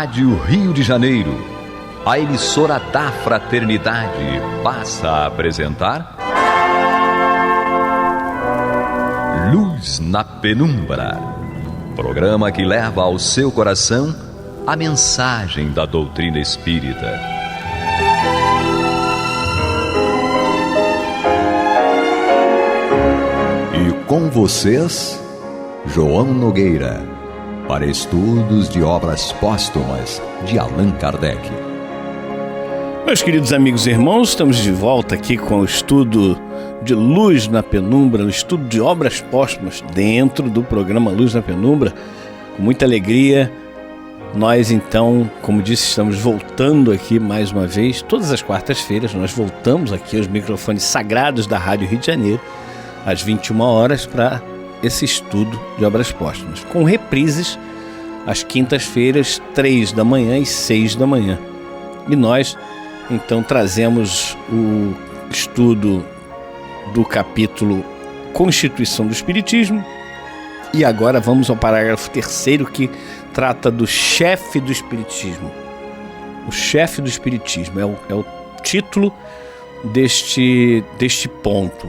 Rádio Rio de Janeiro, a emissora da Fraternidade, passa a apresentar Luz na Penumbra, programa que leva ao seu coração a mensagem da doutrina espírita. E com vocês, João Nogueira, para estudos de obras póstumas de Allan Kardec. Meus queridos amigos e irmãos, estamos de volta aqui com o estudo de Luz na Penumbra, o estudo de obras póstumas dentro do programa Luz na Penumbra. Com muita alegria, nós então, como disse, estamos voltando aqui mais uma vez. Todas as quartas-feiras nós voltamos aqui aos microfones sagrados da Rádio Rio de Janeiro, às 21 horas, para esse estudo de obras póstumas, com reprises às quintas-feiras, 3 da manhã e 6 da manhã. E nós, então, trazemos o estudo do capítulo Constituição do Espiritismo, e agora vamos ao parágrafo 3º, que trata do chefe do Espiritismo. O chefe do Espiritismo é o título deste ponto.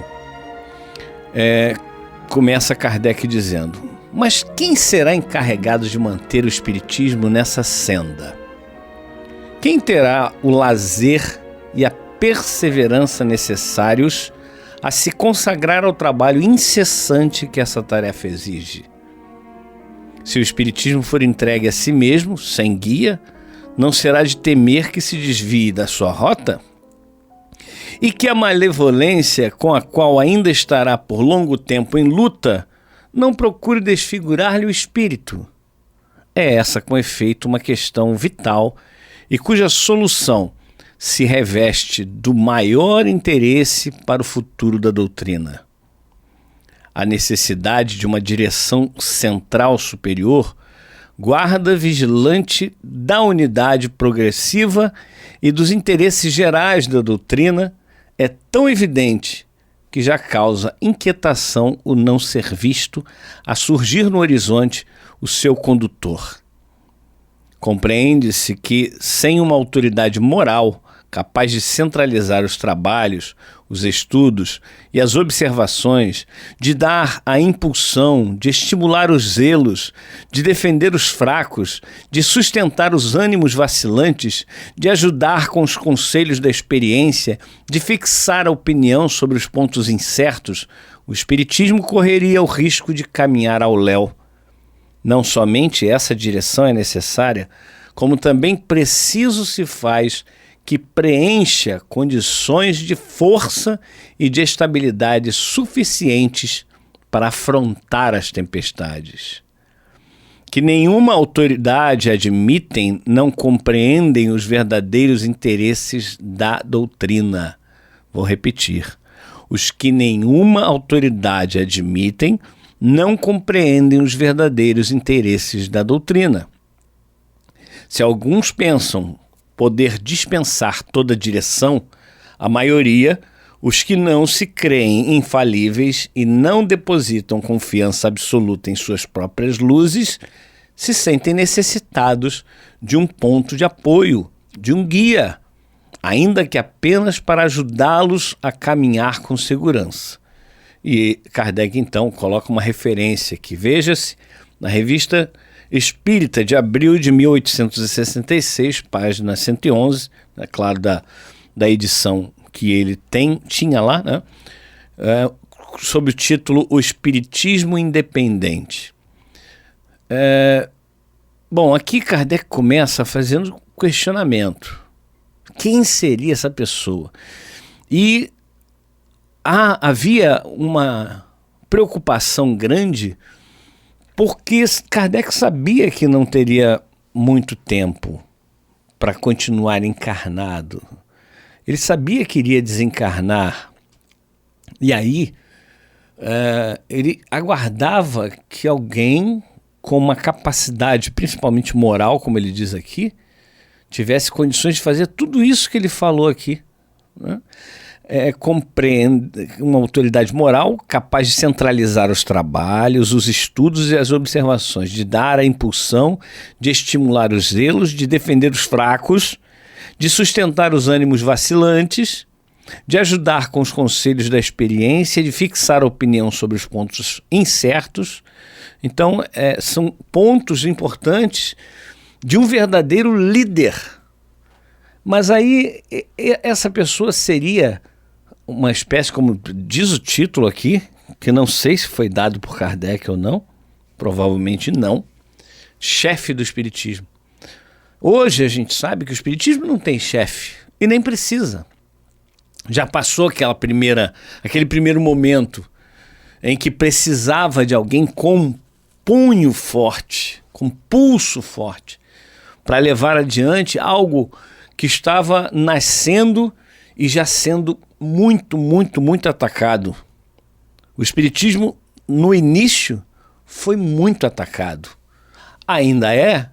Começa Kardec dizendo: mas quem será encarregado de manter o Espiritismo nessa senda? Quem terá o lazer e a perseverança necessários a se consagrar ao trabalho incessante que essa tarefa exige? Se o Espiritismo for entregue a si mesmo, sem guia, não será de temer que se desvie da sua rota? E que a malevolência com a qual ainda estará por longo tempo em luta não procure desfigurar-lhe o espírito? É essa, com efeito, uma questão vital e cuja solução se reveste do maior interesse para o futuro da doutrina. A necessidade de uma direção central superior guarda vigilante da unidade progressiva e dos interesses gerais da doutrina é tão evidente que já causa inquietação o não ser visto a surgir no horizonte o seu condutor. Compreende-se que, sem uma autoridade moral capaz de centralizar os trabalhos, os estudos e as observações, de dar a impulsão, de estimular os zelos, de defender os fracos, de sustentar os ânimos vacilantes, de ajudar com os conselhos da experiência, de fixar a opinião sobre os pontos incertos, o Espiritismo correria o risco de caminhar ao léu. Não somente essa direção é necessária, como também preciso se faz que preencha condições de força e de estabilidade suficientes para afrontar as tempestades. Que nenhuma autoridade admitem, não compreendem os verdadeiros interesses da doutrina. Vou repetir. Os que nenhuma autoridade admitem, não compreendem os verdadeiros interesses da doutrina. Se alguns pensam poder dispensar toda direção, a maioria, os que não se creem infalíveis e não depositam confiança absoluta em suas próprias luzes, se sentem necessitados de um ponto de apoio, de um guia, ainda que apenas para ajudá-los a caminhar com segurança. E Kardec, então, coloca uma referência que, veja-se, na revista Espírita de abril de 1866, página 111, é claro, da edição que ele tinha lá, né? Sob o título O Espiritismo Independente. Bom, aqui Kardec começa fazendo questionamento. Quem seria essa pessoa? E havia uma preocupação grande, porque Kardec sabia que não teria muito tempo para continuar encarnado. Ele sabia que iria desencarnar. E aí, ele aguardava que alguém com uma capacidade, principalmente moral, como ele diz aqui, tivesse condições de fazer tudo isso que ele falou aqui, né? compreende uma autoridade moral capaz de centralizar os trabalhos, os estudos e as observações, de dar a impulsão, de estimular os zelos, de defender os fracos, de sustentar os ânimos vacilantes, de ajudar com os conselhos da experiência, de fixar a opinião sobre os pontos incertos. Então, são pontos importantes de um verdadeiro líder. Mas aí, essa pessoa seria uma espécie, como diz o título aqui, que não sei se foi dado por Kardec ou não, provavelmente não, chefe do Espiritismo. Hoje a gente sabe que o Espiritismo não tem chefe e nem precisa. Já passou aquele primeiro momento em que precisava de alguém com punho forte, com pulso forte, para levar adiante algo que estava nascendo e já sendo muito, muito, muito atacado. O Espiritismo, no início, foi muito atacado. Ainda é,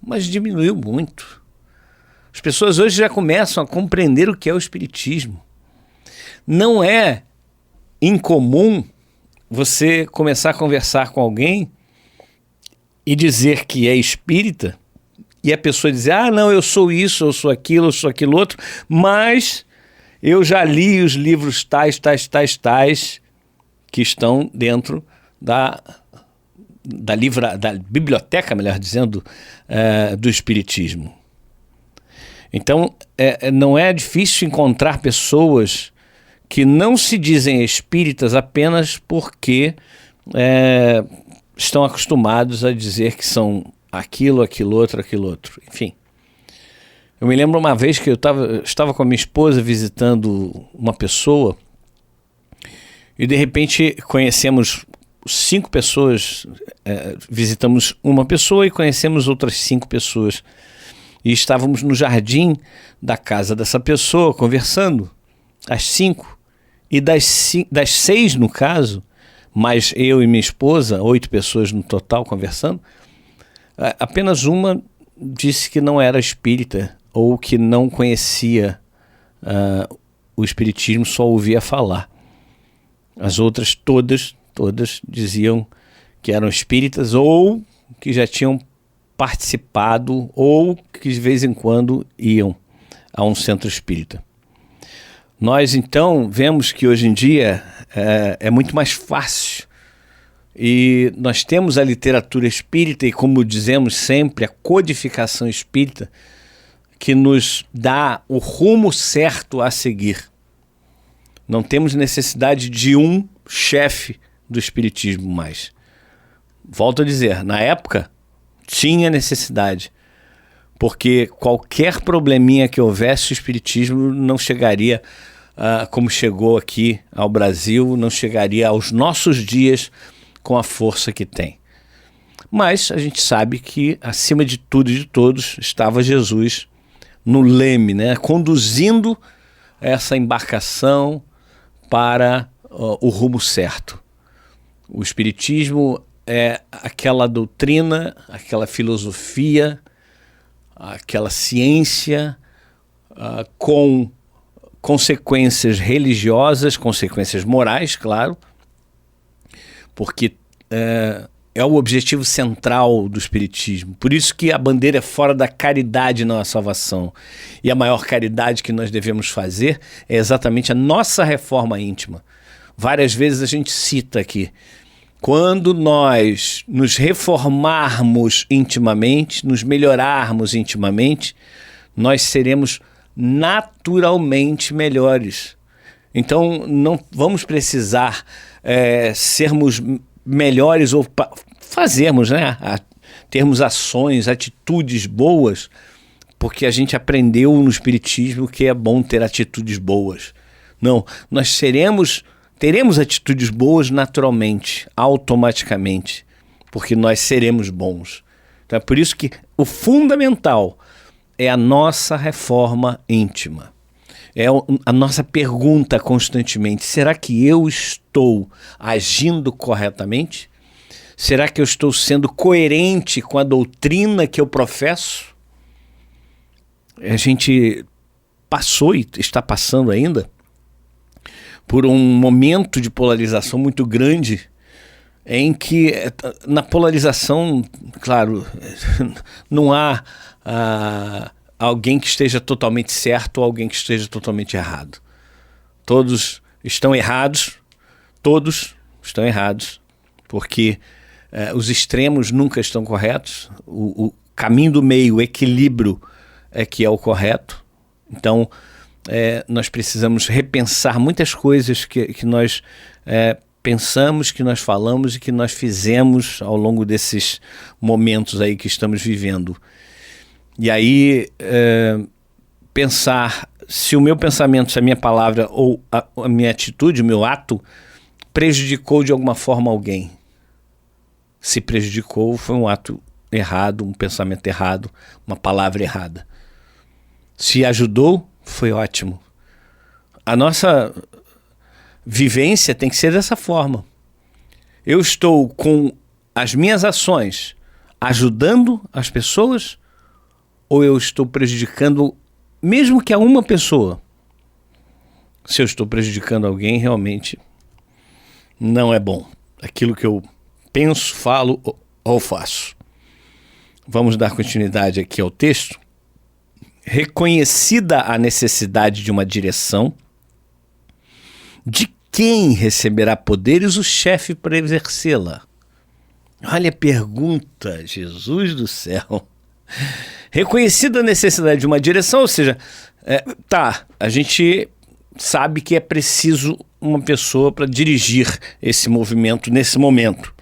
mas diminuiu muito. As pessoas hoje já começam a compreender o que é o Espiritismo. Não é incomum você começar a conversar com alguém e dizer que é espírita, e a pessoa dizer, não, eu sou isso, eu sou aquilo outro, mas eu já li os livros tais, que estão dentro da biblioteca, melhor dizendo, do Espiritismo. Então, não é difícil encontrar pessoas que não se dizem espíritas apenas porque estão acostumados a dizer que são aquilo outro. Enfim. Eu me lembro uma vez que eu estava com a minha esposa visitando uma pessoa e de repente conhecemos 5 pessoas, visitamos uma pessoa e conhecemos outras 5 pessoas. E estávamos no jardim da casa dessa pessoa conversando, às 5. E das 6, no caso, mais eu e minha esposa, 8 pessoas no total conversando, apenas uma disse que não era espírita ou que não conhecia o espiritismo, só ouvia falar. As outras todas diziam que eram espíritas ou que já tinham participado ou que de vez em quando iam a um centro espírita. Nós então vemos que hoje em dia é muito mais fácil e nós temos a literatura espírita e, como dizemos sempre, a codificação espírita que nos dá o rumo certo a seguir. Não temos necessidade de um chefe do espiritismo mais. Volto a dizer, na época tinha necessidade, porque qualquer probleminha que houvesse, o espiritismo não chegaria como chegou aqui ao Brasil, não chegaria aos nossos dias com a força que tem. Mas a gente sabe que acima de tudo e de todos estava Jesus no leme, né, conduzindo essa embarcação para o rumo certo. O espiritismo é aquela doutrina, aquela filosofia, aquela ciência com consequências religiosas, consequências morais, claro, porque é o objetivo central do espiritismo. Por isso que a bandeira é fora da caridade, não a salvação. E a maior caridade que nós devemos fazer é exatamente a nossa reforma íntima. Várias vezes a gente cita aqui, quando nós nos reformarmos intimamente, nos melhorarmos intimamente, nós seremos naturalmente melhores. Então não vamos precisar sermos melhores ou fazermos, né? Termos ações, atitudes boas, porque a gente aprendeu no espiritismo que é bom ter atitudes boas. Não, nós teremos atitudes boas naturalmente, automaticamente, porque nós seremos bons. Então é por isso que o fundamental é a nossa reforma íntima. É a nossa pergunta constantemente: será que eu estou agindo corretamente? Será que eu estou sendo coerente com a doutrina que eu professo? A gente passou e está passando ainda por um momento de polarização muito grande, em que na polarização, claro, não há alguém que esteja totalmente certo ou alguém que esteja totalmente errado. Todos estão errados, porque os extremos nunca estão corretos. O caminho do meio, o equilíbrio é que é o correto. Então, nós precisamos repensar muitas coisas que nós pensamos, que nós falamos e que nós fizemos ao longo desses momentos aí que estamos vivendo. E aí, pensar se o meu pensamento, se a minha palavra ou a minha atitude, o meu ato, prejudicou de alguma forma alguém. Se prejudicou, foi um ato errado, um pensamento errado, uma palavra errada. Se ajudou, foi ótimo. A nossa vivência tem que ser dessa forma. Eu estou com as minhas ações ajudando as pessoas ou eu estou prejudicando, mesmo que a uma pessoa? Se eu estou prejudicando alguém, realmente não é bom. Aquilo que eu penso, falo ou faço. Vamos dar continuidade aqui ao texto. Reconhecida a necessidade de uma direção, de quem receberá poderes o chefe para exercê-la? Olha a pergunta, Jesus do céu. Reconhecida a necessidade de uma direção, ou seja, a gente sabe que é preciso uma pessoa para dirigir esse movimento nesse momento.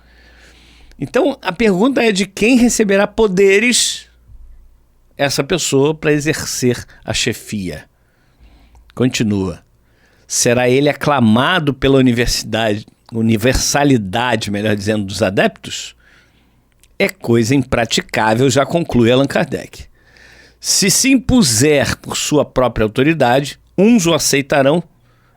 Então, a pergunta é de quem receberá poderes essa pessoa para exercer a chefia. Continua. Será ele aclamado pela universalidade, melhor dizendo, dos adeptos? É coisa impraticável, já conclui Allan Kardec. Se impuser por sua própria autoridade, uns o aceitarão,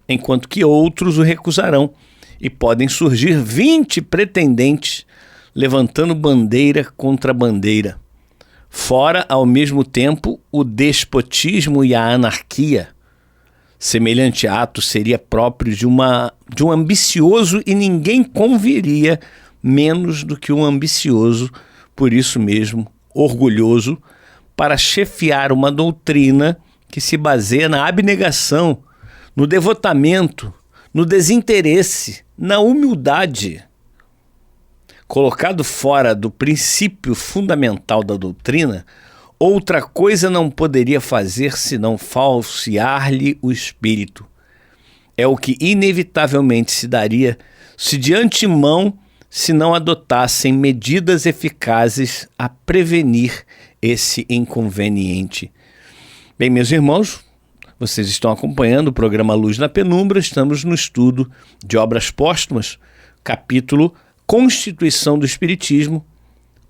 enquanto que outros o recusarão, e podem surgir 20 pretendentes levantando bandeira contra bandeira. Fora, ao mesmo tempo, o despotismo e a anarquia. Semelhante ato seria próprio de um ambicioso e ninguém conviria menos do que um ambicioso, por isso mesmo, orgulhoso, para chefiar uma doutrina que se baseia na abnegação, no devotamento, no desinteresse, na humildade. Colocado fora do princípio fundamental da doutrina, outra coisa não poderia fazer senão falsear-lhe o espírito. É o que inevitavelmente se daria se de antemão se não adotassem medidas eficazes a prevenir esse inconveniente. Bem, meus irmãos, vocês estão acompanhando o programa Luz na Penumbra, estamos no estudo de Obras Póstumas, capítulo Constituição do Espiritismo.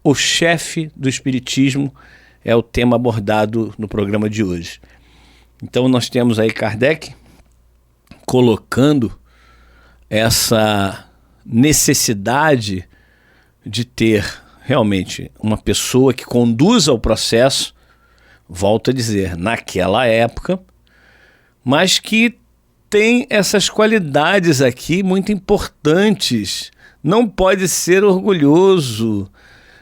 O chefe do Espiritismo é o tema abordado no programa de hoje. Então nós temos aí Kardec colocando essa necessidade de ter realmente uma pessoa que conduza o processo, volto a dizer, naquela época, mas que tem essas qualidades aqui muito importantes. Não pode ser orgulhoso.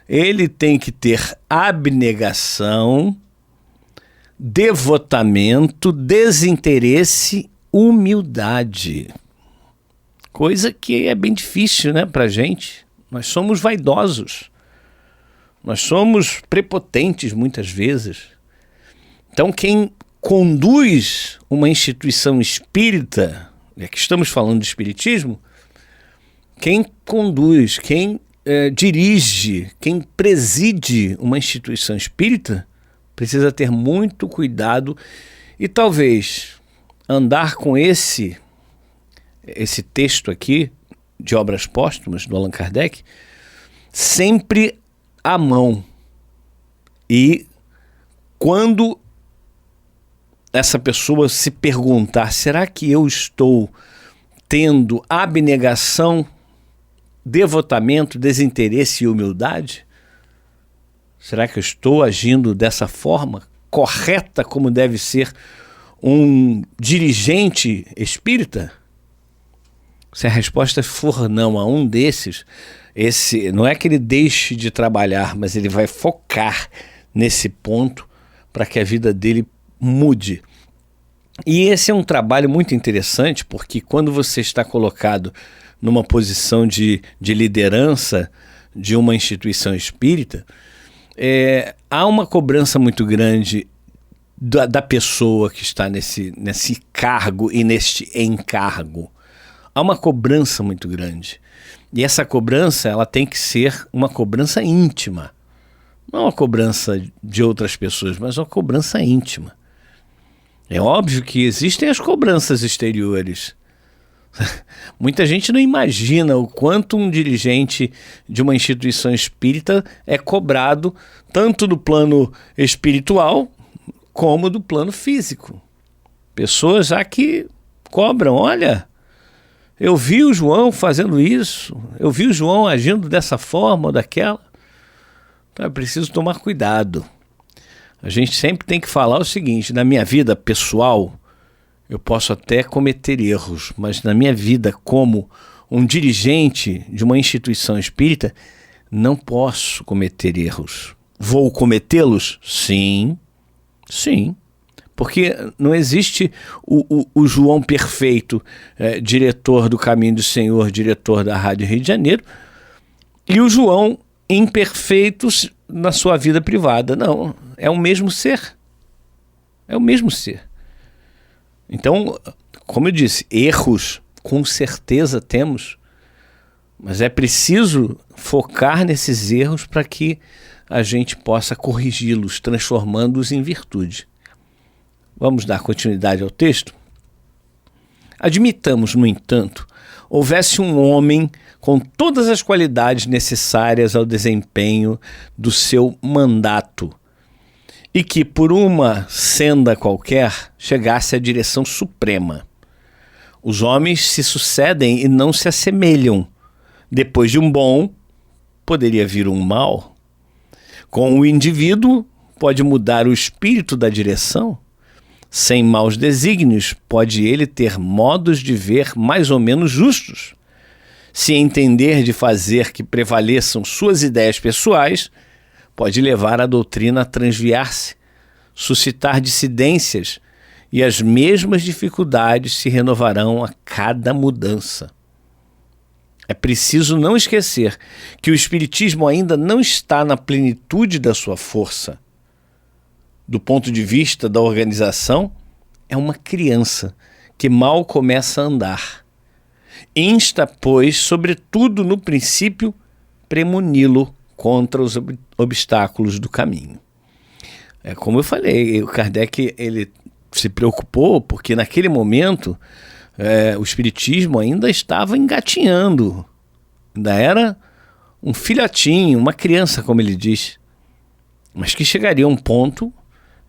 Ele tem que ter abnegação, devotamento, desinteresse, humildade. Coisa que é bem difícil, né, pra gente. Nós somos vaidosos. Nós somos prepotentes muitas vezes. Então, quem conduz uma instituição espírita, e aqui estamos falando de espiritismo, quem conduz, quem dirige, quem preside uma instituição espírita, precisa ter muito cuidado e talvez andar com esse texto aqui de Obras Póstumas do Allan Kardec sempre à mão. E quando essa pessoa se perguntar, será que eu estou tendo abnegação, devotamento, desinteresse e humildade? Será que eu estou agindo dessa forma correta como deve ser um dirigente espírita? Se a resposta for não a um desses, esse não é que ele deixe de trabalhar, mas ele vai focar nesse ponto para que a vida dele mude. E esse é um trabalho muito interessante, porque quando você está colocado numa posição de liderança de uma instituição espírita, há uma cobrança muito grande da pessoa que está nesse cargo e neste encargo. Há uma cobrança muito grande. E essa cobrança, ela tem que ser uma cobrança íntima. Não uma cobrança de outras pessoas, mas uma cobrança íntima. É óbvio que existem as cobranças exteriores. Muita gente não imagina o quanto um dirigente de uma instituição espírita é cobrado tanto do plano espiritual como do plano físico. Pessoas já que cobram, olha, eu vi o João fazendo isso, eu vi o João agindo dessa forma ou daquela. Então é preciso tomar cuidado. A gente sempre tem que falar o seguinte: na minha vida pessoal, eu posso até cometer erros, mas na minha vida como um dirigente de uma instituição espírita, não posso cometer erros. Vou cometê-los? Sim, sim. Porque não existe o João perfeito, diretor do Caminho do Senhor, diretor da Rádio Rio de Janeiro, e o João imperfeito na sua vida privada. Não, é o mesmo ser. É o mesmo ser. Então, como eu disse, erros com certeza temos, mas é preciso focar nesses erros para que a gente possa corrigi-los, transformando-os em virtude. Vamos dar continuidade ao texto? Admitamos, no entanto, houvesse um homem com todas as qualidades necessárias ao desempenho do seu mandato e que, por uma senda qualquer, chegasse à direção suprema. Os homens se sucedem e não se assemelham. Depois de um bom, poderia vir um mal. Com o indivíduo, pode mudar o espírito da direção. Sem maus desígnios, pode ele ter modos de ver mais ou menos justos. Se entender de fazer que prevaleçam suas ideias pessoais, pode levar a doutrina a transviar-se, suscitar dissidências, e as mesmas dificuldades se renovarão a cada mudança. É preciso não esquecer que o Espiritismo ainda não está na plenitude da sua força. Do ponto de vista da organização, é uma criança que mal começa a andar. Insta, pois, sobretudo no princípio, premuni-lo contra os obstáculos do caminho. Como eu falei, o Kardec ele se preocupou porque naquele momento o Espiritismo ainda estava engatinhando, ainda era um filhotinho, uma criança, como ele diz, mas que chegaria a um ponto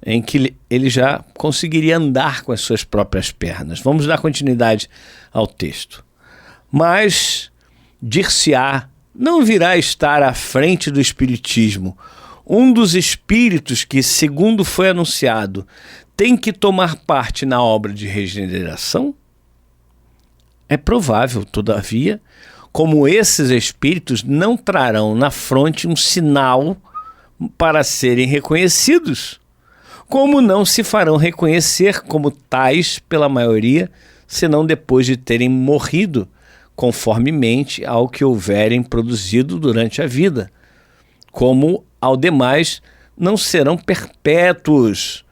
em que ele já conseguiria andar com as suas próprias pernas. Vamos dar continuidade ao texto. Mas, dir-se-á, não virá estar à frente do Espiritismo um dos espíritos que, segundo foi anunciado, tem que tomar parte na obra de regeneração? É provável, todavia, como esses espíritos não trarão na fronte um sinal para serem reconhecidos, como não se farão reconhecer como tais pela maioria, senão depois de terem morrido, conformemente ao que houverem produzido durante a vida, como ao demais não serão perpétuos.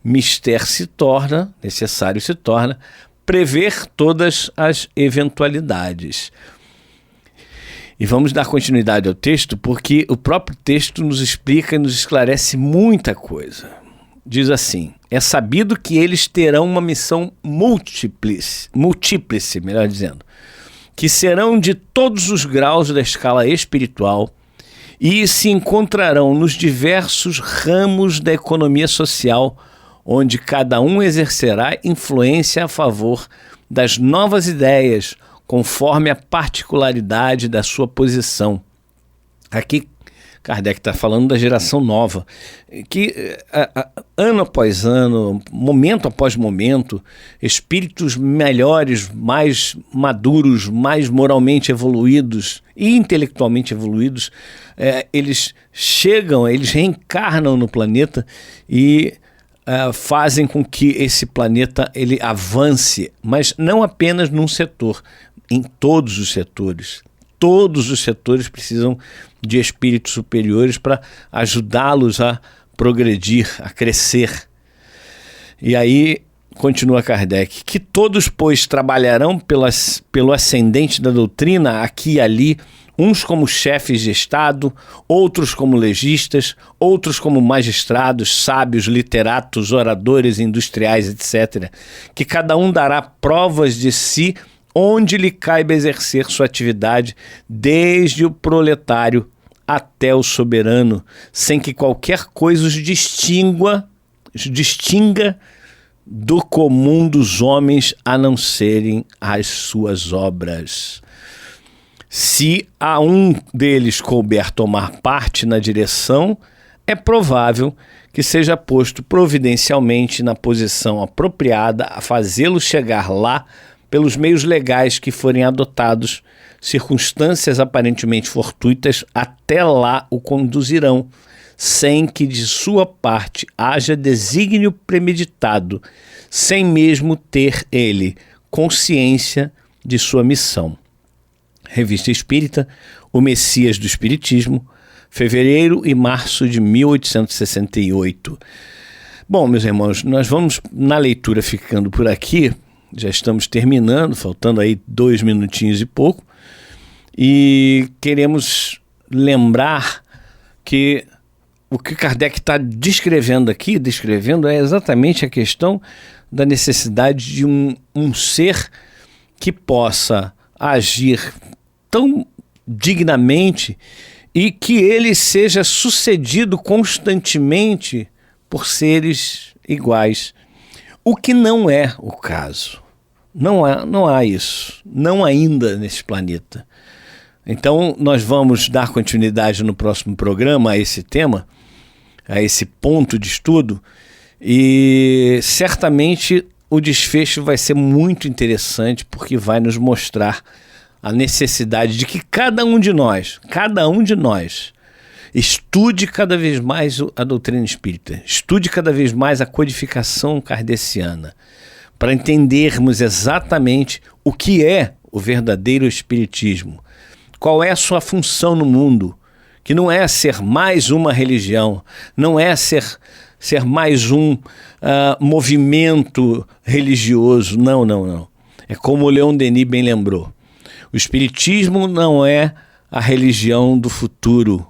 Necessário se torna prever todas as eventualidades. E vamos dar continuidade ao texto, porque o próprio texto nos explica e nos esclarece muita coisa. Diz assim: é sabido que eles terão uma missão múltiplice, melhor dizendo, que serão de todos os graus da escala espiritual e se encontrarão nos diversos ramos da economia social, onde cada um exercerá influência a favor das novas ideias, conforme a particularidade da sua posição. Aqui, Kardec está falando da geração nova, que ano após ano, momento após momento, espíritos melhores, mais maduros, mais moralmente evoluídos e intelectualmente evoluídos, eles chegam, eles reencarnam no planeta e fazem com que esse planeta ele avance, mas não apenas num setor, em todos os setores. Todos os setores precisam de espíritos superiores para ajudá-los a progredir, a crescer. E aí, continua Kardec, que todos, pois, trabalharão pelo ascendente da doutrina aqui e ali, uns como chefes de Estado, outros como legistas, outros como magistrados, sábios, literatos, oradores, industriais, etc. Que cada um dará provas de si onde lhe caiba exercer sua atividade, desde o proletário até o soberano, sem que qualquer coisa os distinga do comum dos homens, a não serem as suas obras. Se a um deles couber tomar parte na direção, é provável que seja posto providencialmente na posição apropriada a fazê-lo chegar lá pelos meios legais que forem adotados. Circunstâncias aparentemente fortuitas até lá o conduzirão, sem que de sua parte haja desígnio premeditado, sem mesmo ter ele consciência de sua missão. Revista Espírita, O Messias do Espiritismo, fevereiro e março de 1868. Bom, meus irmãos, nós vamos na leitura ficando por aqui. Já estamos terminando, faltando aí 2 minutinhos e pouco, e queremos lembrar que o que Kardec está descrevendo é exatamente a questão da necessidade de um ser que possa agir tão dignamente e que ele seja sucedido constantemente por seres iguais. O que não é o caso. Não há isso. Não ainda nesse planeta. Então, nós vamos dar continuidade no próximo programa a esse tema, a esse ponto de estudo, e certamente o desfecho vai ser muito interessante, porque vai nos mostrar a necessidade de que cada um de nós, estude cada vez mais a doutrina espírita, estude cada vez mais a codificação kardeciana, para entendermos exatamente o que é o verdadeiro espiritismo, qual é a sua função no mundo, que não é ser mais uma religião, não é ser mais um movimento religioso, não. É como o Leon Denis bem lembrou, o espiritismo não é a religião do futuro.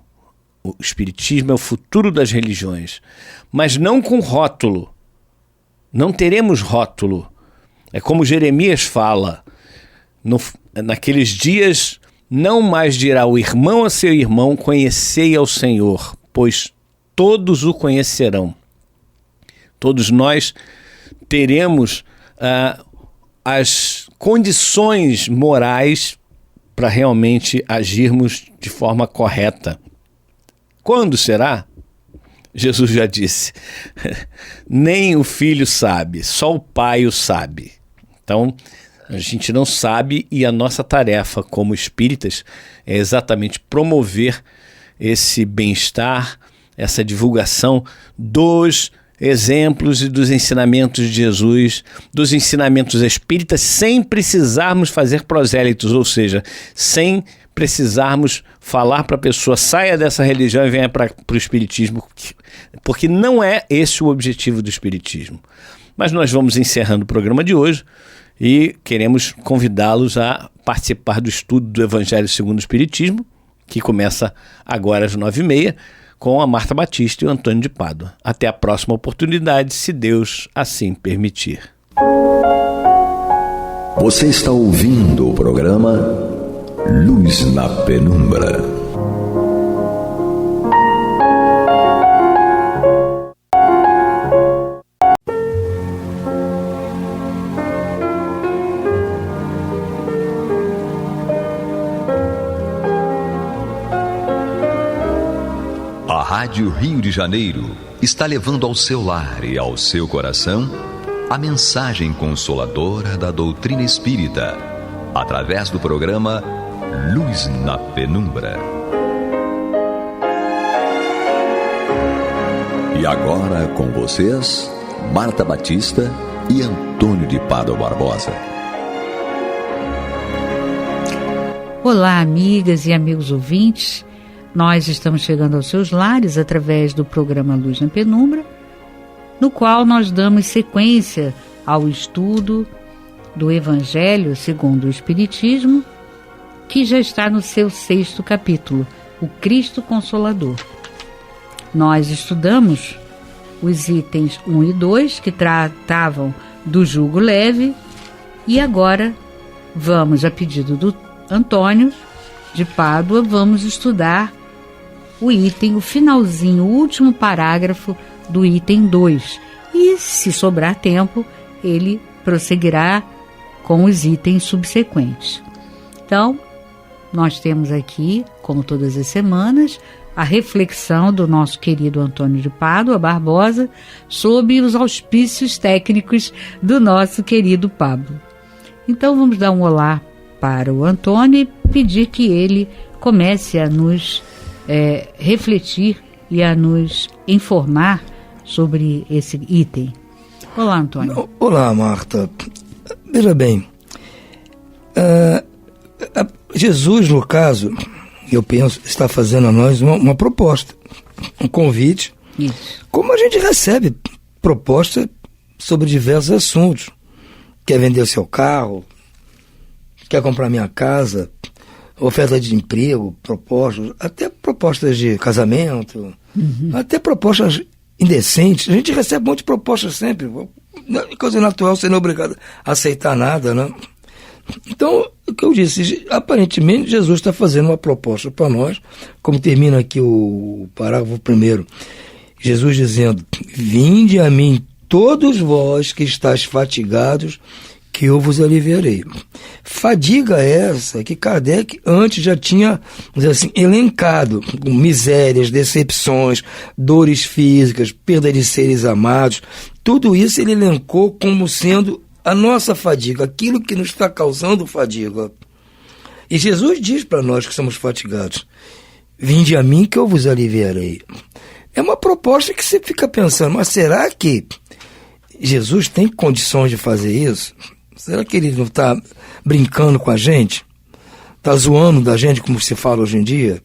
O espiritismo é o futuro das religiões, mas não com rótulo. Não teremos rótulo. É como Jeremias fala, naqueles dias não mais dirá o irmão a seu irmão, conhecei ao Senhor, pois todos o conhecerão. Todos nós teremos as condições morais para realmente agirmos de forma correta. Quando será? Jesus já disse, nem o filho sabe, só o pai o sabe. Então, a gente não sabe, e a nossa tarefa como espíritas é exatamente promover esse bem-estar, essa divulgação dos exemplos e dos ensinamentos de Jesus, dos ensinamentos espíritas, sem precisarmos fazer prosélitos, ou seja, sem precisarmos falar para a pessoa, saia dessa religião e venha para o espiritismo, porque não é esse o objetivo do espiritismo. Mas nós vamos encerrando o programa de hoje e queremos convidá-los a participar do estudo do Evangelho segundo o Espiritismo, que começa agora às 9h30, com a Marta Batista e o Antônio de Pádua. Até a próxima oportunidade, se Deus assim permitir. Você está ouvindo o programa Luz na Penumbra. Rádio Rio de Janeiro está levando ao seu lar e ao seu coração a mensagem consoladora da doutrina espírita, através do programa Luz na Penumbra. E agora com vocês, Marta Batista e Antônio de Pádua Barbosa. Olá, amigas e amigos ouvintes. Nós estamos chegando aos seus lares através do programa Luz na Penumbra, no qual nós damos sequência ao estudo do Evangelho segundo o Espiritismo, que já está no seu 6º capítulo, o Cristo Consolador. Nós estudamos os itens 1 e 2, que tratavam do jugo leve, e agora vamos, a pedido do Antônio de Pádua, vamos estudar o item, o finalzinho, o último parágrafo do item 2. E, se sobrar tempo, ele prosseguirá com os itens subsequentes. Então, nós temos aqui, como todas as semanas, a reflexão do nosso querido Antônio de Pádua Barbosa sob os auspícios técnicos do nosso querido Pablo. Então, vamos dar um olá para o Antônio e pedir que ele comece a nos refletir e a nos informar sobre esse item. Olá, Antônio. Olá, Marta. Veja bem, Jesus, no caso, eu penso, está fazendo a nós uma proposta, um convite. Isso. Como a gente recebe proposta sobre diversos assuntos. Quer vender o seu carro, quer comprar minha casa, oferta de emprego, propostas, até propostas de casamento, até propostas indecentes. A gente recebe um monte de propostas sempre. Coisa natural, você não é obrigado a aceitar nada, né? Então, o que eu disse, aparentemente Jesus está fazendo uma proposta para nós, como termina aqui o parágrafo 1, Jesus dizendo: vinde a mim todos vós que estáis fatigados, que eu vos aliviarei. Fadiga essa que Kardec antes já tinha, vamos dizer assim, elencado, com misérias, decepções, dores físicas, perda de seres amados. Tudo isso ele elencou como sendo a nossa fadiga, aquilo que nos está causando fadiga. E Jesus diz para nós que somos fatigados: vinde a mim que eu vos aliviarei. É uma proposta que você fica pensando, mas será que Jesus tem condições de fazer isso? Será que ele não está brincando com a gente? Está zoando da gente, como se fala hoje em dia?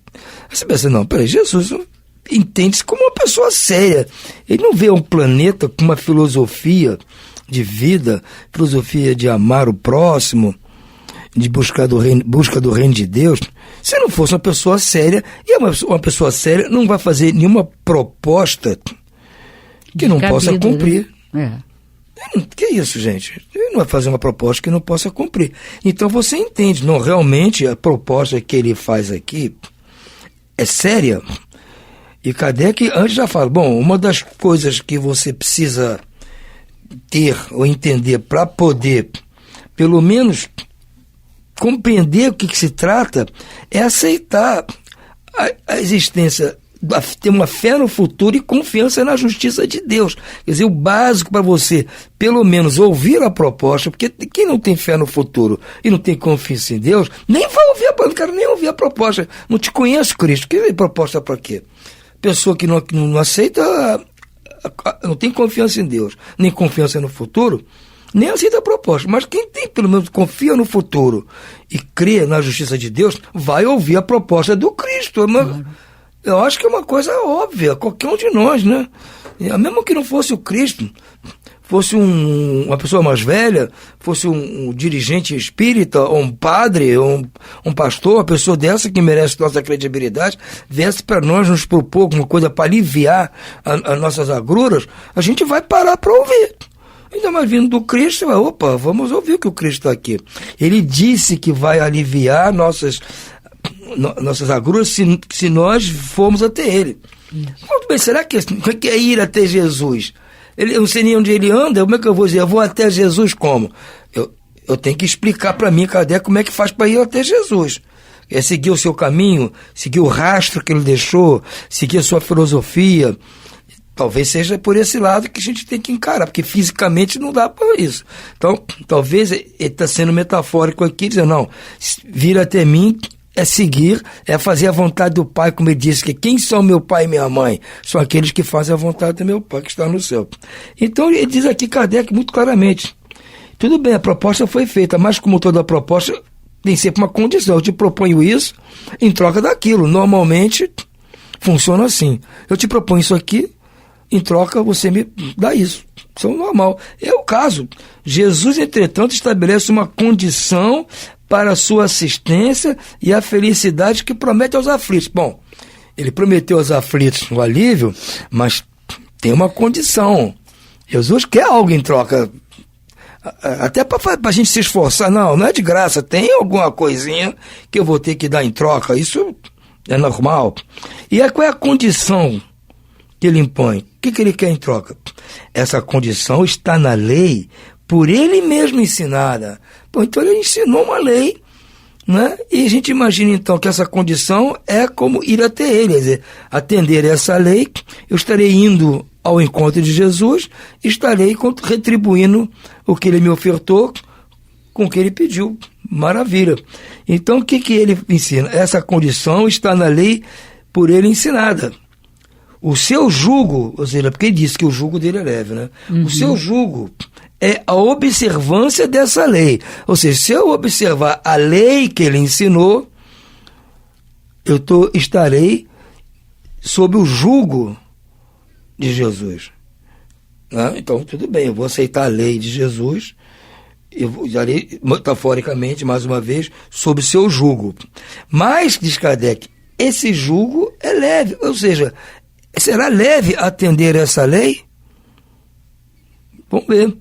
Você pensa, não, peraí, Jesus entende-se como uma pessoa séria. Ele não vê um planeta com uma filosofia de vida, filosofia de amar o próximo, de busca do reino de Deus. Se não fosse uma pessoa séria, e uma pessoa séria não vai fazer nenhuma proposta que não possa cumprir. Né? Que isso, gente? Ele não vai fazer uma proposta que não possa cumprir. Então você entende, não, realmente a proposta que ele faz aqui é séria. E Kardec antes já fala, bom, uma das coisas que você precisa ter ou entender para poder, pelo menos, compreender o que se trata, é aceitar a existência, ter uma fé no futuro e confiança na justiça de Deus. Quer dizer, o básico para você, pelo menos, ouvir a proposta, porque quem não tem fé no futuro e não tem confiança em Deus, nem vai ouvir não quero nem ouvir a proposta. Não te conheço, Cristo. Que proposta para quê? Pessoa que não aceita, não tem confiança em Deus, nem confiança no futuro, nem aceita a proposta. Mas quem tem, pelo menos, confia no futuro e crê na justiça de Deus, vai ouvir a proposta do Cristo. Eu acho que é uma coisa óbvia, qualquer um de nós, né? Mesmo que não fosse o Cristo, fosse uma pessoa mais velha, fosse um dirigente espírita, ou um padre, ou um pastor, uma pessoa dessa que merece nossa credibilidade, viesse para nós nos propor alguma coisa para aliviar as nossas agruras, a gente vai parar para ouvir. Ainda mais vindo do Cristo, opa, vamos ouvir o que o Cristo está aqui. Ele disse que vai aliviar nossas agruras se nós formos até Ele. Muito bem, será que é ir até Jesus? Eu não sei nem onde ele anda, como é que eu vou dizer? Eu vou até Jesus como? Eu tenho que explicar para mim, Kardec, como é que faz para ir até Jesus. é seguir o seu caminho, seguir o rastro que ele deixou, seguir a sua filosofia. Talvez seja por esse lado que a gente tem que encarar, porque fisicamente não dá para isso. Então, talvez ele está sendo metafórico aqui, dizendo, não, vir até mim é seguir, é fazer a vontade do Pai, como ele disse, que quem são meu pai e minha mãe? São aqueles que fazem a vontade do meu Pai que está no céu. Então, ele diz aqui Kardec muito claramente, tudo bem, a proposta foi feita, mas como toda proposta, tem sempre uma condição. Eu te proponho isso em troca daquilo. Normalmente, funciona assim. Eu te proponho isso aqui, em troca você me dá isso. Isso é o normal. É o caso. Jesus, entretanto, estabelece uma condição para a sua assistência e a felicidade que promete aos aflitos. Bom, ele prometeu aos aflitos o alívio, mas tem uma condição. Jesus quer algo em troca. Até para a gente se esforçar. Não é de graça. Tem alguma coisinha que eu vou ter que dar em troca. Isso é normal. E qual é a condição que ele impõe? O que ele quer em troca? Essa condição está na lei por ele mesmo ensinada. Bom, então ele ensinou uma lei, né? E a gente imagina então que essa condição é como ir até ele, quer dizer, atender essa lei, eu estarei indo ao encontro de Jesus, estarei retribuindo o que ele me ofertou com o que ele pediu. Maravilha. Então o que ele ensina? Essa condição está na lei por ele ensinada. O seu jugo, ou seja, porque ele disse que o jugo dele é leve, né? O seu jugo é a observância dessa lei. Ou seja, se eu observar a lei que ele ensinou, eu estarei sob o jugo de Jesus. Né? Então, tudo bem, eu vou aceitar a lei de Jesus, eu estarei, metaforicamente, mais uma vez, sob o seu jugo. Mas, diz Kardec, esse jugo é leve, ou seja, será leve atender essa lei? Vamos ver.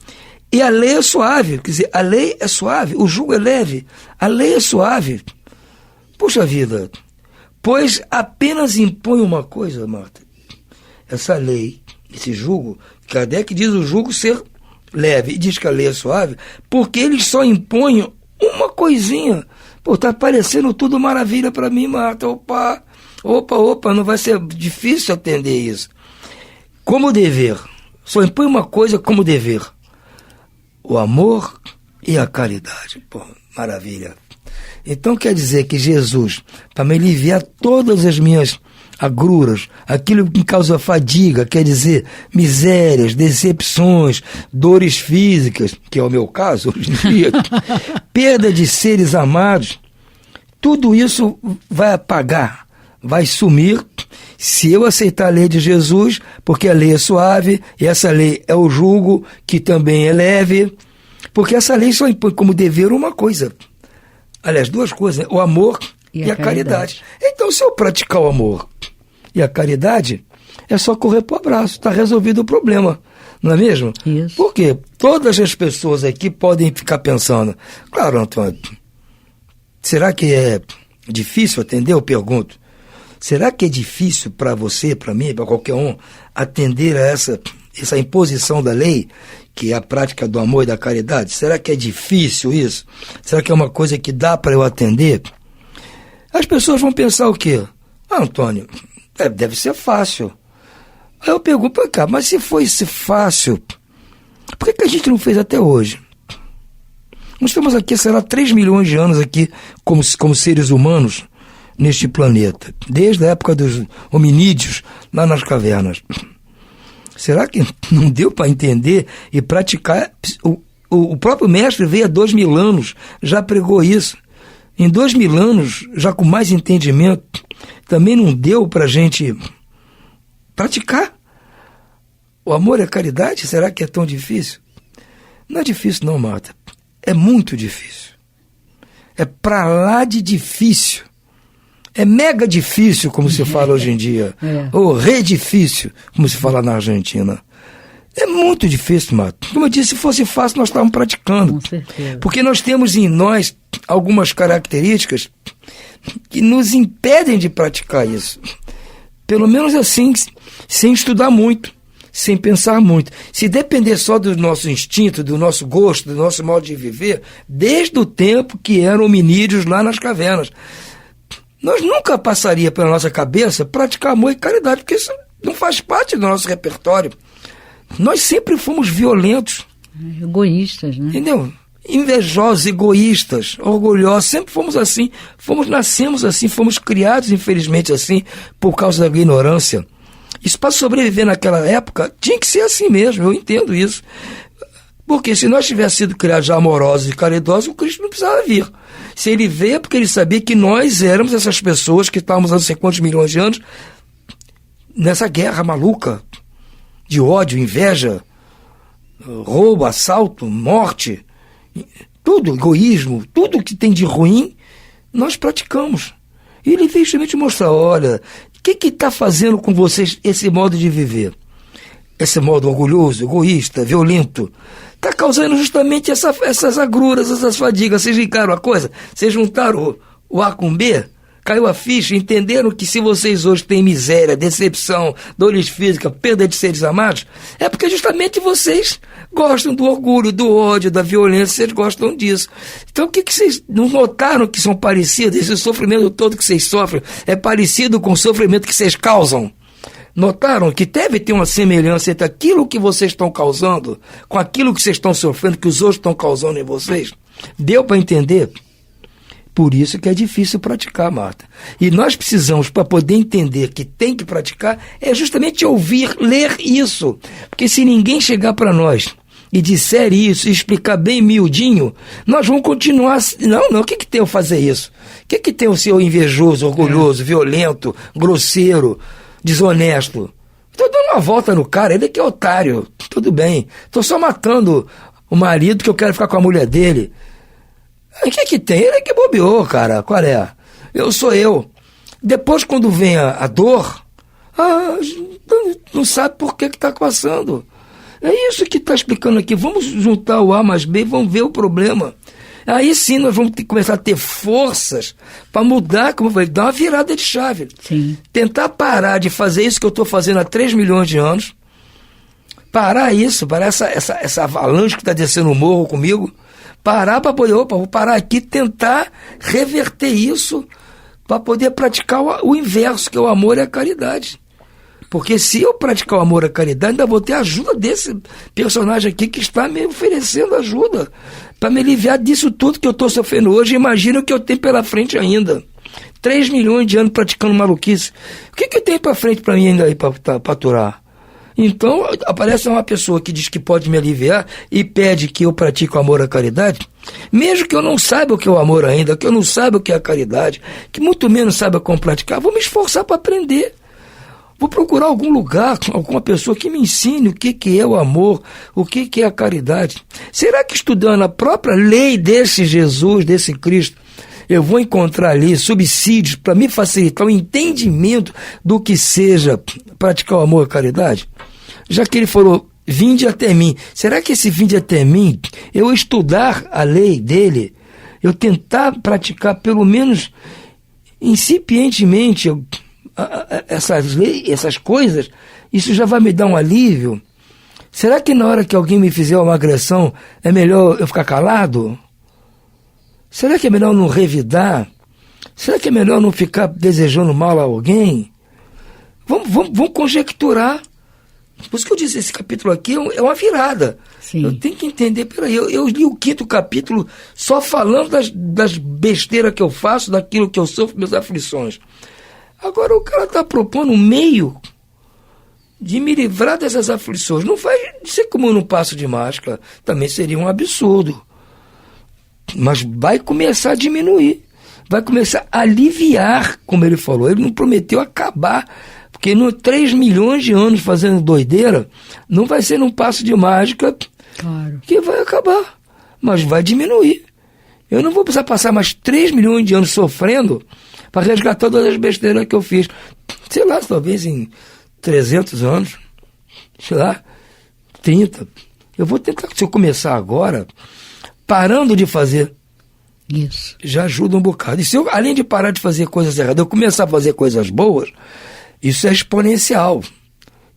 E a lei é suave, quer dizer, a lei é suave, o jugo é leve, a lei é suave. Puxa vida, pois apenas impõe uma coisa, Marta. Essa lei, esse jugo, Kardec diz o jugo ser leve e diz que a lei é suave, porque eles só impõem uma coisinha. Pô, tá parecendo tudo maravilha para mim, Marta. Opa, não vai ser difícil atender isso. Como dever. Só impõe uma coisa como dever. O amor e a caridade. Pô, maravilha. Então quer dizer que Jesus, para me aliviar todas as minhas agruras, aquilo que me causa fadiga, quer dizer, misérias, decepções, dores físicas, que é o meu caso hoje em dia, perda de seres amados, tudo isso vai apagar, vai sumir, se eu aceitar a lei de Jesus, porque a lei é suave, e essa lei é o jugo, que também é leve, porque essa lei só impõe como dever uma coisa. Aliás, duas coisas, né? O amor e a caridade. Então, se eu praticar o amor e a caridade, é só correr para o abraço, está resolvido o problema, não é mesmo? Isso. Porque todas as pessoas aqui podem ficar pensando, claro, Antônio, será que é difícil atender? Eu pergunto. Será que é difícil para você, para mim, para qualquer um, atender a essa imposição da lei, que é a prática do amor e da caridade? Será que é difícil isso? Será que é uma coisa que dá para eu atender? As pessoas vão pensar o quê? Antônio, deve ser fácil. Aí eu pergunto para cá, mas se fosse fácil, por que a gente não fez até hoje? Nós estamos aqui, será 3 milhões de anos aqui como seres humanos neste planeta, desde a época dos hominídeos lá nas cavernas. Será que não deu para entender e praticar? O próprio mestre veio há 2000 anos, já pregou isso. Em 2000 anos, já com mais entendimento, também não deu para a gente praticar. O amor e a caridade, será que é tão difícil? Não é difícil não, Marta. É muito difícil. É para lá de difícil. É mega difícil, como se fala hoje em dia. Ou re difícil, como se fala na Argentina. É muito difícil, Marta. Como eu disse, se fosse fácil, nós estávamos praticando. Com certeza. Porque nós temos em nós algumas características que nos impedem de praticar isso. Pelo menos assim, sem estudar muito, sem pensar muito. Se depender só do nosso instinto, do nosso gosto, do nosso modo de viver, desde o tempo que eram hominídeos lá nas cavernas. nós nunca passaria pela nossa cabeça praticar amor e caridade, porque isso não faz parte do nosso repertório. Nós sempre fomos violentos. Egoístas, né? Entendeu? Invejosos, egoístas, orgulhosos, sempre fomos assim. Nascemos assim, fomos criados, infelizmente, assim, por causa da ignorância. Isso, para sobreviver naquela época, tinha que ser assim mesmo, eu entendo isso. Porque se nós tivéssemos sido criados já amorosos e caridosos, o Cristo não precisava vir. Se ele veio é porque ele sabia que nós éramos essas pessoas que estávamos há não sei quantos milhões de anos nessa guerra maluca de ódio, inveja, roubo, assalto, morte, tudo, egoísmo, tudo que tem de ruim, nós praticamos. E ele veio justamente mostrar, olha, o que está fazendo com vocês esse modo de viver? Esse modo orgulhoso, egoísta, violento, está causando justamente essas agruras, essas fadigas. Vocês encaram a coisa? Vocês juntaram o A com B? Caiu a ficha, entenderam que se vocês hoje têm miséria, decepção, dores físicas, perda de seres amados, é porque justamente vocês gostam do orgulho, do ódio, da violência, vocês gostam disso. Então o que vocês não notaram que são parecidos? Esse sofrimento todo que vocês sofrem é parecido com o sofrimento que vocês causam? Notaram que deve ter uma semelhança entre aquilo que vocês estão causando com aquilo que vocês estão sofrendo, que os outros estão causando em vocês? Deu para entender? Por isso que é difícil praticar, Marta. E nós precisamos, para poder entender que tem que praticar, é justamente ouvir, ler isso. Porque se ninguém chegar para nós e disser isso, e explicar bem miudinho, nós vamos continuar... Não, o que tem eu fazer isso? O que tem o ser invejoso, orgulhoso, violento, grosseiro, desonesto? Estou dando uma volta no cara, ele que é otário, tudo bem. Estou só matando o marido que eu quero ficar com a mulher dele. O que tem? Ele é que bobeou, cara. Qual é? Eu sou eu. Depois, quando vem a dor, não sabe por que está passando. É isso que está explicando aqui. Vamos juntar o A mais B e vamos ver o problema. Aí sim nós vamos começar a ter forças para mudar, como eu falei, dar uma virada de chave. Sim. Tentar parar de fazer isso que eu estou fazendo há 3 milhões de anos. Parar isso, parar essa avalanche que está descendo o morro comigo. Parar para poder, vou parar aqui, tentar reverter isso para poder praticar o inverso, que é o amor e a caridade. Porque se eu praticar o amor e a caridade, ainda vou ter a ajuda desse personagem aqui que está me oferecendo ajuda para me aliviar disso tudo que eu estou sofrendo hoje. Imagina o que eu tenho pela frente ainda. 3 milhões de anos praticando maluquice. O que tem para frente para mim ainda aí para aturar? Então, aparece uma pessoa que diz que pode me aliviar e pede que eu pratique o amor à caridade, mesmo que eu não saiba o que é o amor ainda, que eu não saiba o que é a caridade, que muito menos saiba como praticar, vou me esforçar para aprender. Vou procurar algum lugar, alguma pessoa que me ensine o que é o amor, o que é a caridade. Será que estudando a própria lei desse Jesus, desse Cristo, eu vou encontrar ali subsídios para me facilitar o entendimento do que seja praticar o amor e a caridade? Já que ele falou, vinde até mim. Será que esse vinde até mim, eu estudar a lei dele, eu tentar praticar pelo menos incipientemente essas coisas, isso já vai me dar um alívio? Será que na hora que alguém me fizer uma agressão, é melhor eu ficar calado? Será que é melhor não revidar? Será que é melhor não ficar desejando mal a alguém? Vamos conjecturar. Por isso que eu disse, esse capítulo aqui é uma virada. Sim. Eu tenho que entender, peraí, eu li o 5º capítulo só falando das besteiras que eu faço, daquilo que eu sofro, minhas aflições. Agora o cara está propondo um meio de me livrar dessas aflições. Não vai ser como num passo de mágica, também seria um absurdo. Mas vai começar a diminuir, vai começar a aliviar, como ele falou. Ele não prometeu acabar, porque no 3 milhões de anos fazendo doideira, não vai ser num passo de mágica, claro, que vai acabar, mas vai diminuir. Eu não vou precisar passar mais 3 milhões de anos sofrendo para resgatar todas as besteiras que eu fiz. Sei lá, talvez em 300 anos, sei lá, 30. Eu vou tentar, se eu começar agora, parando de fazer, isso já ajuda um bocado. E se eu, além de parar de fazer coisas erradas, eu começar a fazer coisas boas, isso é exponencial.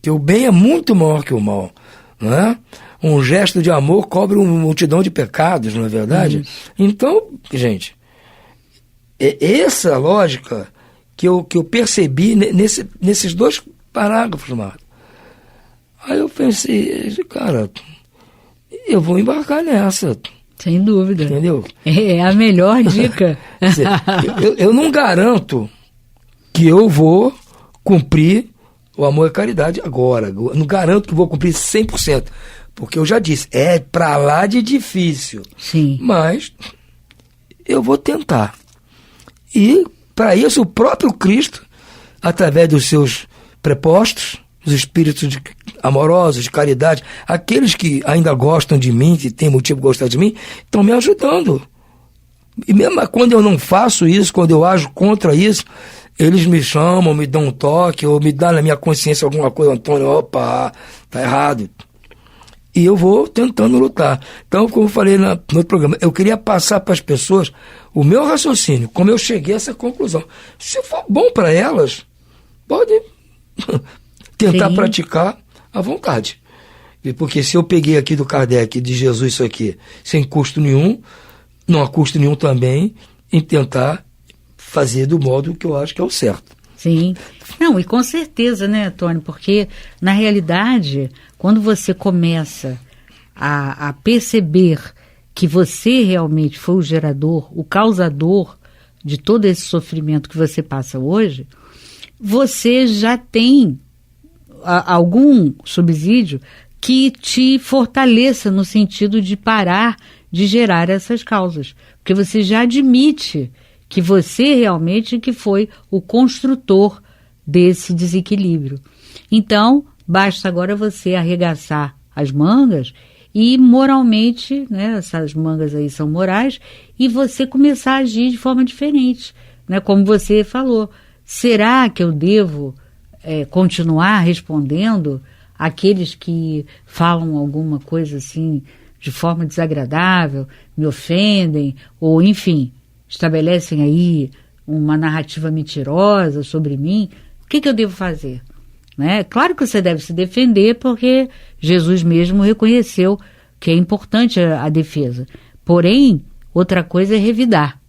Que o bem é muito maior que o mal, não é? Um gesto de amor cobre uma multidão de pecados, não é verdade? Então, gente, É essa lógica que eu percebi nesses 2 parágrafos, Marta. Aí eu pensei, cara, eu vou embarcar nessa. Sem dúvida. Entendeu? É a melhor dica. Eu não garanto que eu vou cumprir o amor e a caridade agora. Eu não garanto que vou cumprir 100%. Porque eu já disse, é pra lá de difícil. Sim. Mas eu vou tentar. E, para isso, o próprio Cristo, através dos seus prepostos, os espíritos amorosos, de caridade, aqueles que ainda gostam de mim, que têm motivo de gostar de mim, estão me ajudando. E mesmo quando eu não faço isso, quando eu ajo contra isso, eles me chamam, me dão um toque, ou me dão na minha consciência alguma coisa, Antônio, opa, tá errado. E eu vou tentando lutar. Então, como eu falei no outro programa, eu queria passar para as pessoas o meu raciocínio, como eu cheguei a essa conclusão. Se for bom para elas, pode tentar praticar à vontade. Porque se eu peguei aqui do Kardec, de Jesus, isso aqui, sem custo nenhum, não há custo nenhum também em tentar fazer do modo que eu acho que é o certo. Sim. Não, e com certeza, né, Tony? Porque, na realidade, quando você começa a perceber que você realmente foi o gerador, o causador de todo esse sofrimento que você passa hoje, você já tem algum subsídio que te fortaleça no sentido de parar de gerar essas causas. Porque você já admite que você realmente que foi o construtor desse desequilíbrio. Então, basta agora você arregaçar as mangas e moralmente, né, essas mangas aí são morais, e você começar a agir de forma diferente, né, como você falou. Será que eu devo continuar respondendo àqueles que falam alguma coisa assim de forma desagradável, me ofendem, ou enfim, estabelecem aí uma narrativa mentirosa sobre mim? O que eu devo fazer? Né? Claro que você deve se defender, porque Jesus mesmo reconheceu que é importante a defesa. Porém, outra coisa é revidar.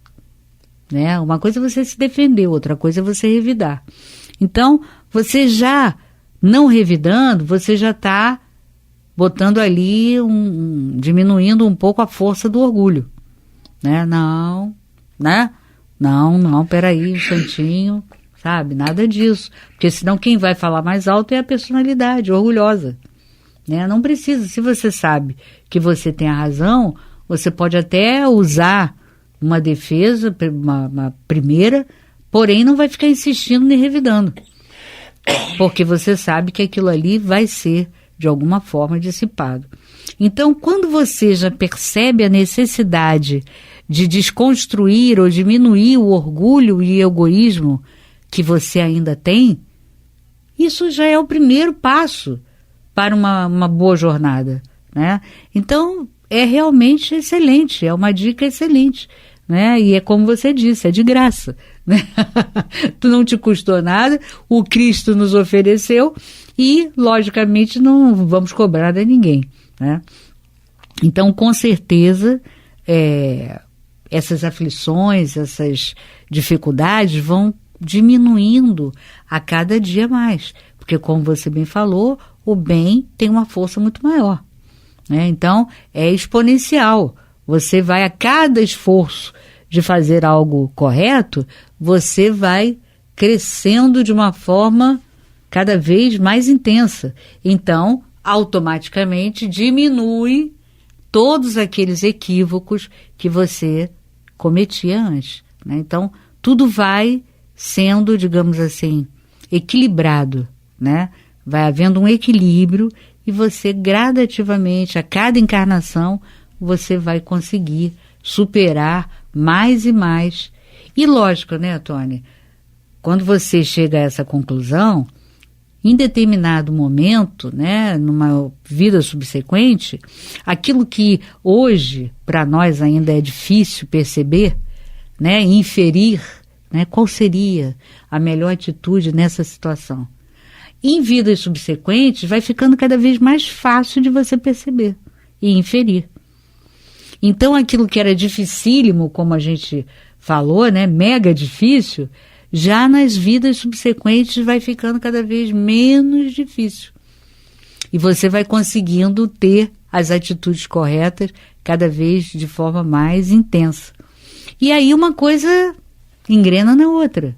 Né? Uma coisa é você se defender, outra coisa é você revidar. Então, você já não revidando, você já está botando ali, diminuindo um pouco a força do orgulho. Né? Não, peraí, um santinho, sabe? Nada disso. Porque senão quem vai falar mais alto é a personalidade orgulhosa. Né? Não precisa. Se você sabe que você tem a razão, você pode até usar uma defesa, uma primeira, porém não vai ficar insistindo nem revidando. Porque você sabe que aquilo ali vai ser, de alguma forma, dissipado. Então, quando você já percebe a necessidade de desconstruir ou diminuir o orgulho e egoísmo que você ainda tem, isso já é o primeiro passo para uma boa jornada, né? Então, é realmente excelente, é uma dica excelente, né? E é como você disse, é de graça, né? Tu não te custou nada, o Cristo nos ofereceu e, logicamente, não vamos cobrar a ninguém, né? Então, com certeza, essas aflições, essas dificuldades vão diminuindo a cada dia mais, porque, como você bem falou, o bem tem uma força muito maior, né? Então, é exponencial. Você vai, a cada esforço de fazer algo correto, você vai crescendo de uma forma cada vez mais intensa. Então, automaticamente diminui todos aqueles equívocos que você cometia antes, né? Então, tudo vai sendo, digamos assim, equilibrado, né? Vai havendo um equilíbrio e você gradativamente, a cada encarnação, você vai conseguir superar mais e mais. E lógico, né, Tony? Quando você chega a essa conclusão, em determinado momento, né, numa vida subsequente, aquilo que hoje para nós ainda é difícil perceber, né, inferir, né, qual seria a melhor atitude nessa situação. Em vidas subsequentes vai ficando cada vez mais fácil de você perceber e inferir. Então aquilo que era dificílimo, como a gente falou, né, mega difícil, já nas vidas subsequentes vai ficando cada vez menos difícil. E você vai conseguindo ter as atitudes corretas cada vez de forma mais intensa. E aí uma coisa engrena na outra,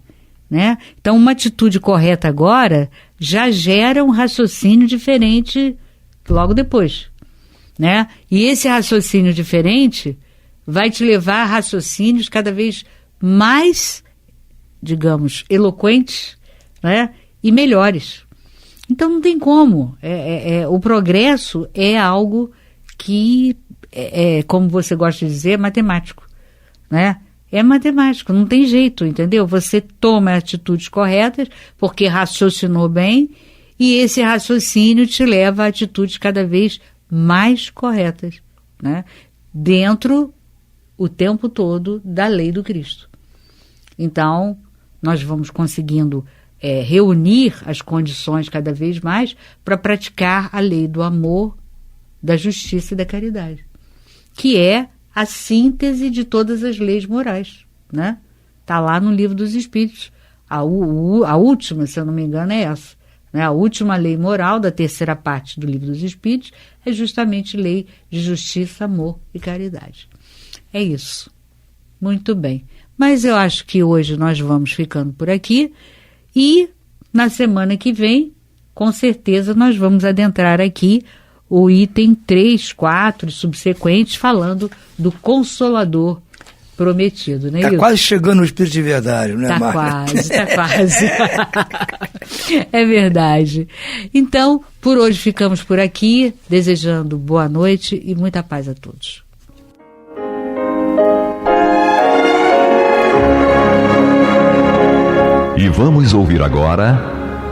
né? Então uma atitude correta agora já gera um raciocínio diferente logo depois, né? E esse raciocínio diferente vai te levar a raciocínios cada vez mais, digamos, eloquentes, né? E melhores. Então não tem como. O progresso é algo que, como você gosta de dizer, é matemático, né? É matemático, não tem jeito, entendeu? Você toma atitudes corretas porque raciocinou bem e esse raciocínio te leva a atitudes cada vez mais corretas, né? Dentro, o tempo todo, da lei do Cristo. Então, nós vamos conseguindo reunir as condições cada vez mais para praticar a lei do amor, da justiça e da caridade, que é a síntese de todas as leis morais, né? Está lá no Livro dos Espíritos. A última, se eu não me engano, é essa, né? A última lei moral da terceira parte do Livro dos Espíritos é justamente lei de justiça, amor e caridade. É isso. Muito bem. Mas eu acho que hoje nós vamos ficando por aqui e na semana que vem, com certeza, nós vamos adentrar aqui o item 3, 4 subsequentes, falando do Consolador prometido, né? Está quase chegando o Espírito de Verdade, né, Márcia? Está quase. É verdade. Então, por hoje ficamos por aqui, desejando boa noite e muita paz a todos. E vamos ouvir agora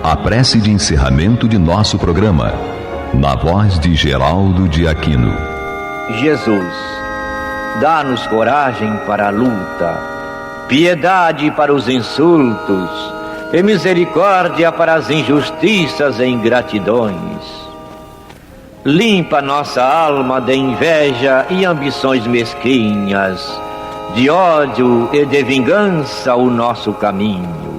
a prece de encerramento de nosso programa, na voz de Geraldo de Aquino. Jesus, dá-nos coragem para a luta, piedade para os insultos e misericórdia para as injustiças e ingratidões. Limpa nossa alma de inveja e ambições mesquinhas, de ódio e de vingança o nosso caminho.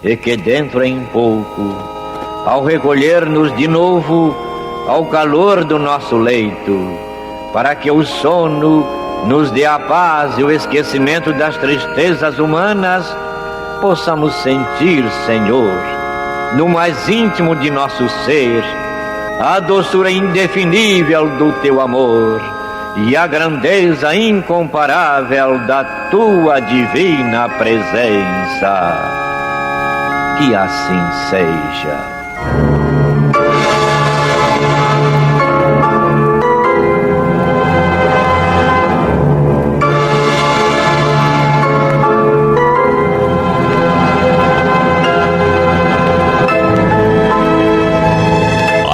E que dentro em pouco, ao recolher-nos de novo ao calor do nosso leito, para que o sono nos dê a paz e o esquecimento das tristezas humanas, possamos sentir, Senhor, no mais íntimo de nosso ser, a doçura indefinível do Teu amor e a grandeza incomparável da Tua divina presença. Que assim seja.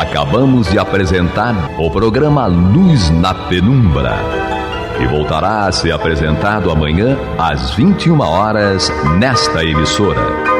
Acabamos de apresentar o programa Luz na Penumbra, que voltará a ser apresentado amanhã às 21 horas nesta emissora.